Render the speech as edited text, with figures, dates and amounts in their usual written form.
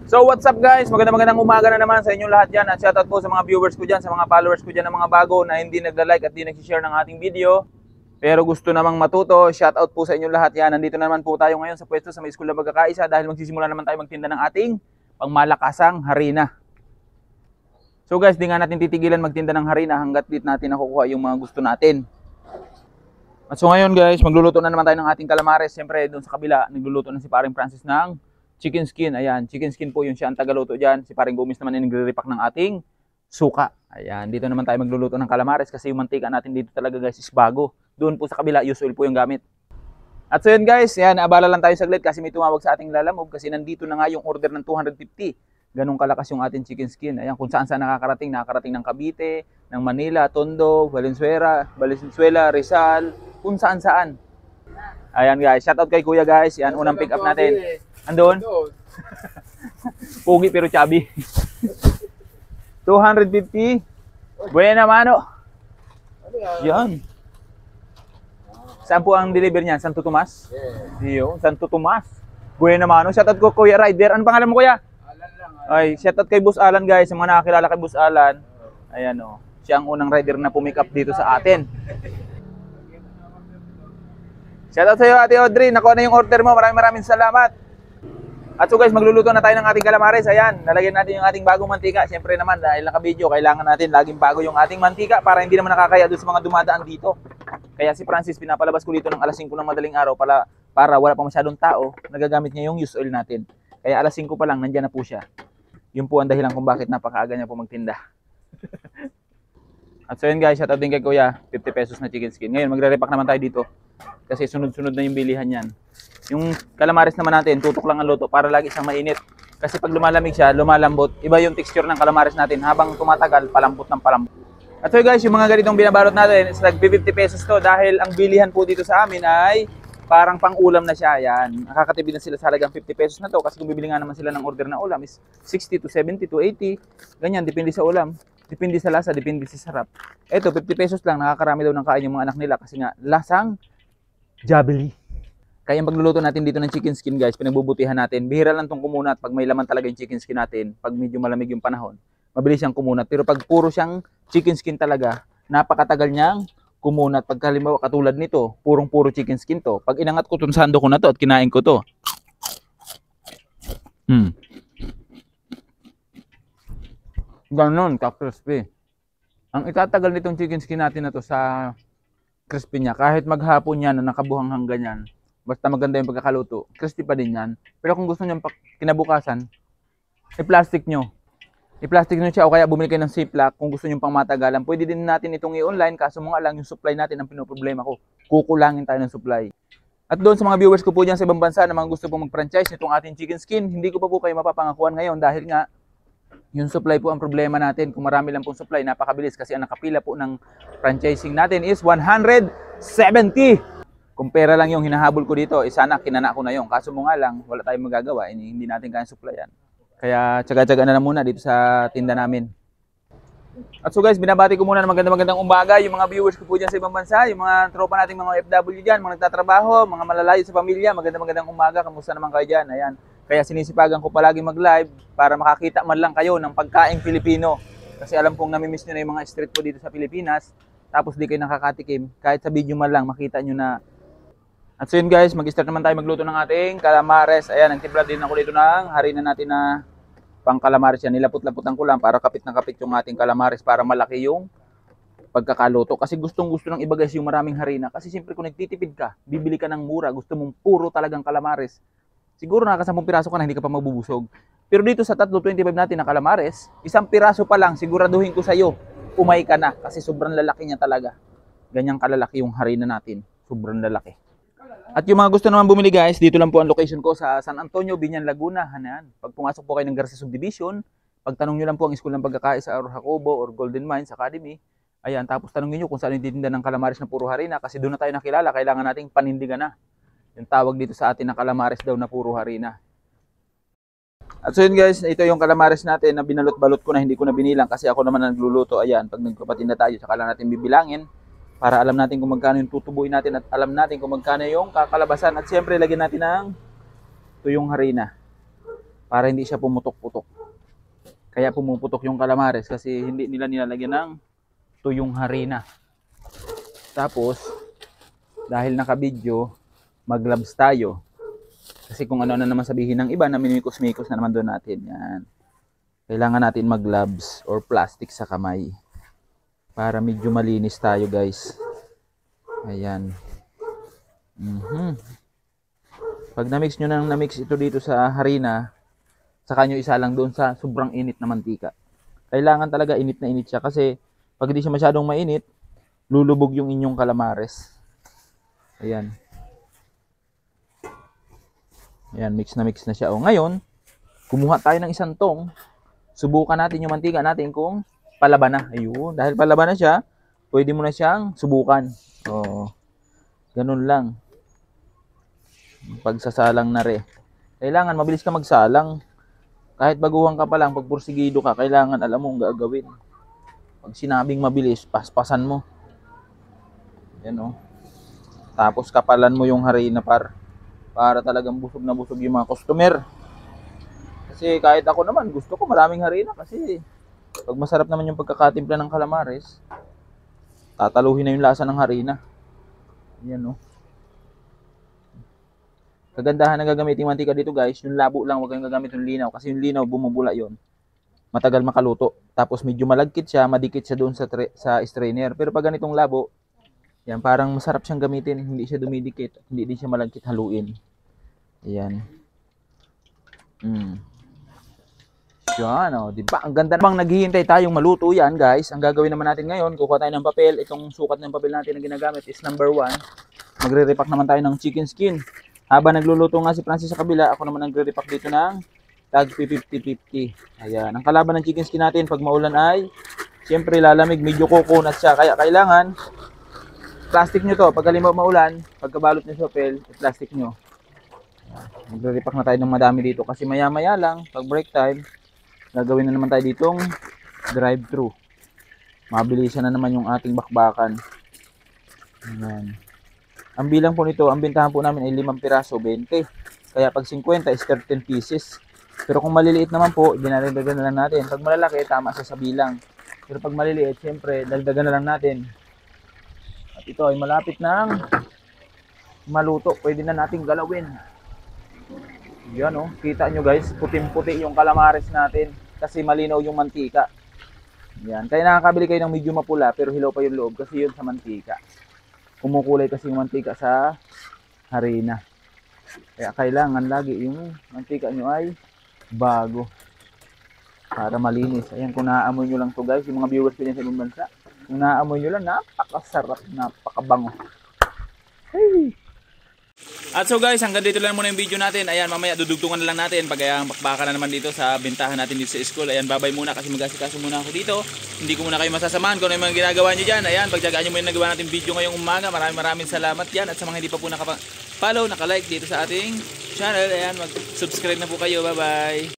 So what's up guys, magandang umaga na naman sa inyong lahat dyan. At shoutout po sa mga viewers ko dyan, sa mga followers ko dyan ng mga bago na hindi nagla-like at hindi nag-share ng ating video, pero gusto namang matuto. Shoutout po sa inyong lahat yan. Nandito na naman po tayo ngayon sa pwesto sa may school na magkakaisa dahil magsisimula naman tayo magtinda ng ating pangmalakasang harina. So guys, di nga natin titigilan magtinda ng harina hanggat dit natin nakukuha yung mga gusto natin. At so ngayon guys, magluluto na naman tayo ng ating calamares. Siyempre doon sa kabila, nagluluto na si Paring Francis ng chicken skin. Ayan, chicken skin po yun siya ang tagaluto dyan. Si Paring Gomis naman ay nagre-repack ng ating suka. Ayan, dito naman tayo magluluto ng calamares kasi yung mantika natin dito talaga guys is bago. Doon po sa kabila, usual po yung gamit. At so yun guys, yan, abala lang tayo saglit kasi may tumawag sa ating lalamove kasi nandito na nga yung order ng 250. Ganun kalakas yung ating chicken skin. Ayan, kung saan saan nakakarating ng Cavite, ng Manila, Tondo, Valenzuela, Rizal, kung saan saan. Ayan guys, shoutout kay Kuya guys. Yan, unang pick up natin. Andun? Pugi pero chubby. 250. Buena mano. Yan. Saan po ang deliver niyan? Santo Tomas? Iyo, Santo Tomas. Buena mano. Shoutout ko Kuya Rider. Ano pangalan mo Kuya? Alan lang. Ay, shoutout kay Boss Alan guys. Sa mga nakakilala kay Boss Alan. Ayan o. Siya ang unang rider na pumick up dito sa atin. Shoutout sa iyo Ate Audrey. Nakuha na yung order mo. Maraming salamat. At so guys, magluluto na tayo ng ating calamares. Ayan, lalagyan natin yung ating bagong mantika. Siyempre naman, dahil naka-video, kailangan natin laging bago yung ating mantika para hindi naman nakakaya doon sa mga dumadaan dito. Kaya si Francis, pinapalabas ko dito ng alas 5 ng madaling araw para wala pa masyadong tao, nagagamit niya yung used oil natin. Kaya alas 5 pa lang, nandyan na po siya. Yun po ang dahilan kung bakit napakaaga niya po magtinda. At so yun guys, shoutout din kay Kuya, 50 pesos na chicken skin. Ngayon, magre-repack naman tayo dito. Kasi sunod-sunod na yung bilihan yan. Yung calamares naman natin, tutok lang ang luto para lagi siyang mainit. Kasi pag lumalamig siya, lumalambot. Iba yung texture ng calamares natin. Habang tumatagal, palambot ng palambot. At so guys, yung mga ganitong binabalot natin, is like 50 pesos to. Dahil ang bilihan po dito sa amin ay parang pang-ulam na siya. Yan. Nakakatipid na sila sa halagang 50 pesos na to. Kasi kung bibili nga naman sila ng order na ulam is 60 to 70 to 80. Ganyan, depende sa ulam. Depende sa lasa, depende sa sarap. Eto, 50 pesos lang, nakakarami daw ng kain yung mga anak nila. Kasi nga, lasang jabili. Kaya yung pagluluto natin dito ng chicken skin guys, pinagbubutihan natin. Bihira lang itong kumunat pag may laman talaga yung chicken skin natin. Pag medyo malamig yung panahon, mabilis siyang kumunat. Pero pag puro siyang chicken skin talaga, napakatagal niyang kumunat. Pag halimbawa katulad nito, purong-puro chicken skin to. Pag inangat ko itong sando ko na to at kinain ko to. Ganon, ka-crispy. Ang itatagal nitong chicken skin natin na to sa crispy niya, kahit maghapon yan na nakabuhanghang ganyan, basta maganda yung pagkakaluto, crispy pa din yan. Pero kung gusto nyo kinabukasan, i-plastic nyo. I-plastic nyo siya o kaya bumili kayo ng Ziploc kung gusto nyo pang matagalan. Pwede din natin itong i-online kaso mga lang yung supply natin ang pinoproblema ko. Kukulangin tayo ng supply. At doon sa mga viewers ko po dyan sa ibang bansa na mga gusto pong mag-franchise nitong ating chicken skin, hindi ko pa po kayo mapapangakuan ngayon dahil nga yung supply po ang problema natin. Kung marami lang pong supply, napakabilis kasi ang nakapila po ng franchising natin is 170. Kung pera lang yung hinahabol ko dito, sana kinana ko na yung. Kaso mo nga lang, wala tayong magagawa, hindi natin kayang supplyan. Kaya tsaga-tsaga na muna dito sa tinda namin. At so guys, binabati ko muna ng magandang umaga yung mga viewers ko po dyan sa ibang bansa, yung mga tropa nating mga FW dyan, mga nagtatrabaho, mga malalayo sa pamilya, magandang umaga, kamusta naman kayo dyan? Ayan. Kaya sinisipagan ko palagi mag-live para makakita man lang kayo ng pagkaing Pilipino. Kasi alam kong namimiss nyo na yung mga street food dito sa Pilipinas, tapos di kayo nakakatikim, kahit sa video man lang makita nyo na. At so yun guys, mag-start naman tayo magluto ng ating calamares. Ayan, nagtimpla din ako dito ng harina natin na pang calamares yan. Nilapot-laputan ko lang para kapit na kapit yung ating calamares para malaki yung pagkakaluto. Kasi gustong-gusto ng iba guys yung maraming harina. Kasi siyempre kung nagtitipid ka, bibili ka ng mura, gusto mong puro talagang calamares. Siguro nakakasampung piraso ka na, hindi ka pa mabubusog. Pero dito sa 325 natin na calamares, isang piraso pa lang, siguraduhin ko sa'yo, umay ka na. Kasi sobrang lalaki niya talaga. Ganyang kalalaki yung harina natin. Sobrang lalaki. At yung mga gusto naman bumili guys, dito lang po ang location ko sa San Antonio, Binyan, Laguna. Hanan. Pag pumasok po kayo ng Garza Subdivision, pagtanong nyo lang po ang school ng pagkakaisa or Jacobo or Golden Mines Academy. Ayan, tapos tanongin nyo kung saan yung titinda ng calamares na puro harina kasi doon na tayo nakilala, kailangan nating panindigan na. Yung tawag dito sa atin na calamares daw na puro harina. At so yun guys, ito yung calamares natin na binalot-balot ko na hindi ko na binilang kasi ako naman nagluluto. Ayan, pag nagpapatinda tayo, saka lang natin bibilangin. Para alam natin kung magkano yung tutubuin natin at alam natin kung magkano yung kakalabasan. At siyempre, lagyan natin ng tuyong harina. para hindi siya pumutok-putok. Kaya pumuputok yung calamares kasi hindi nila nilalagyan ng tuyong harina. Tapos, dahil naka-video, mag-gloves tayo. Kasi kung ano na naman sabihin ng iba na minimikos-mikos na naman doon natin. Yan. Kailangan natin mag-gloves or plastic sa kamay. Para medyo malinis tayo guys. Ayan. Pag na-mix nyo nang na-mix ito dito sa harina, saka nyo isa lang doon sa sobrang init na mantika. Kailangan talaga init na init siya kasi pag hindi siya masyadong mainit, lulubog yung inyong calamares. Ayan. Ayan, mix na siya. O ngayon, kumuha tayo ng isang tong. Subukan natin yung mantika natin kung palaban na. Ayun, dahil palaban na siya, pwede mo na siyang subukan. O, ganun lang. Pagsasalang na rin. Kailangan mabilis ka magsalang. Kahit baguhan ka pa lang, pag pursigido ka, kailangan alam mo ang gagawin. Pag sinabing mabilis, paspasan mo. Yan o. Tapos kapalan mo yung harina para talagang busog na busog yung mga customer. Kasi kahit ako naman, gusto ko maraming harina kasi pag masarap naman yung pagkakatimpla ng calamares, tataluhin na yung lasa ng harina. Yan o. Kagandahan na gagamitin yung mantika dito guys, yung labo lang, huwag kayong gagamit yung linaw. Kasi yung linaw, bumubula yon, matagal makaluto. Tapos medyo malagkit siya, madikit siya doon sa strainer. Pero pag ganitong labo, yan, parang masarap siyang gamitin. Hindi siya dumidikit, hindi din siya malagkit haluin. Ayan. Yan o, diba? Ang ganda. Bang naghihintay tayong maluto yan guys. Ang gagawin naman natin ngayon, kukuha tayo ng papel. Itong sukat ng papel natin na ginagamit is number 1. Magre-repack naman tayo ng chicken skin. Habang nagluluto nga si Francis sa kabila, ako naman nagre-repack dito ng tag 50-50. Ayan. Ang kalaban ng chicken skin natin pag maulan ay, siyempre lalamig, medyo coconut siya. Kaya kailangan, plastic nyo to. Pag halimbawa maulan, pagkabalot nyo sa papel, plastic nyo. Magre-repack na tayo ng madami dito. Kasi maya-maya lang, pag break time, gagawin na naman tayo ditong drive-thru. Mabilisan na naman yung ating bakbakan. Ayan. Ang bilang po nito, ang bentahan po namin ay 5 piraso, 20. Kaya pag 50 is 13 pieces. Pero kung maliliit naman po, dinadagdagan na lang natin. Pag malalaki, tama sa bilang. Pero pag maliliit, syempre, dagdagan na lang natin. At ito ay malapit ng maluto. Pwede na nating galawin. Yan o, kita nyo guys, puting-puti yung calamares natin. Kasi malinaw yung mantika. Yan, kaya nakakabili kayo ng medyo mapula, pero hilaw pa yung loob kasi yun sa mantika. Kumukulay kasi yung mantika sa harina. Kaya kailangan lagi yung mantika nyo ay bago. Para malinis. Ayan, kung naaamoy nyo lang to guys, yung mga viewers ko dyan sa ibang bansa. Kung naaamoy nyo lang, napakasarap, napakabango. Hey! At so guys, hanggang dito lang muna yung video natin. Ayan, mamaya dudugtungan na lang natin pag bakbakan na naman dito sa bentahan natin dito sa school. Ayan, babay muna kasi mag-asikaso muna ako dito. Hindi ko muna kayo masasamahan kung ano yung mga ginagawa nyo dyan. Ayan, pagtsagaan nyo muna yung nagawa natin video ngayong umaga. Maraming salamat yan. At sa mga hindi pa po nakapag-follow, nakalike dito sa ating channel. Ayan, mag-subscribe na po kayo. Bye bye!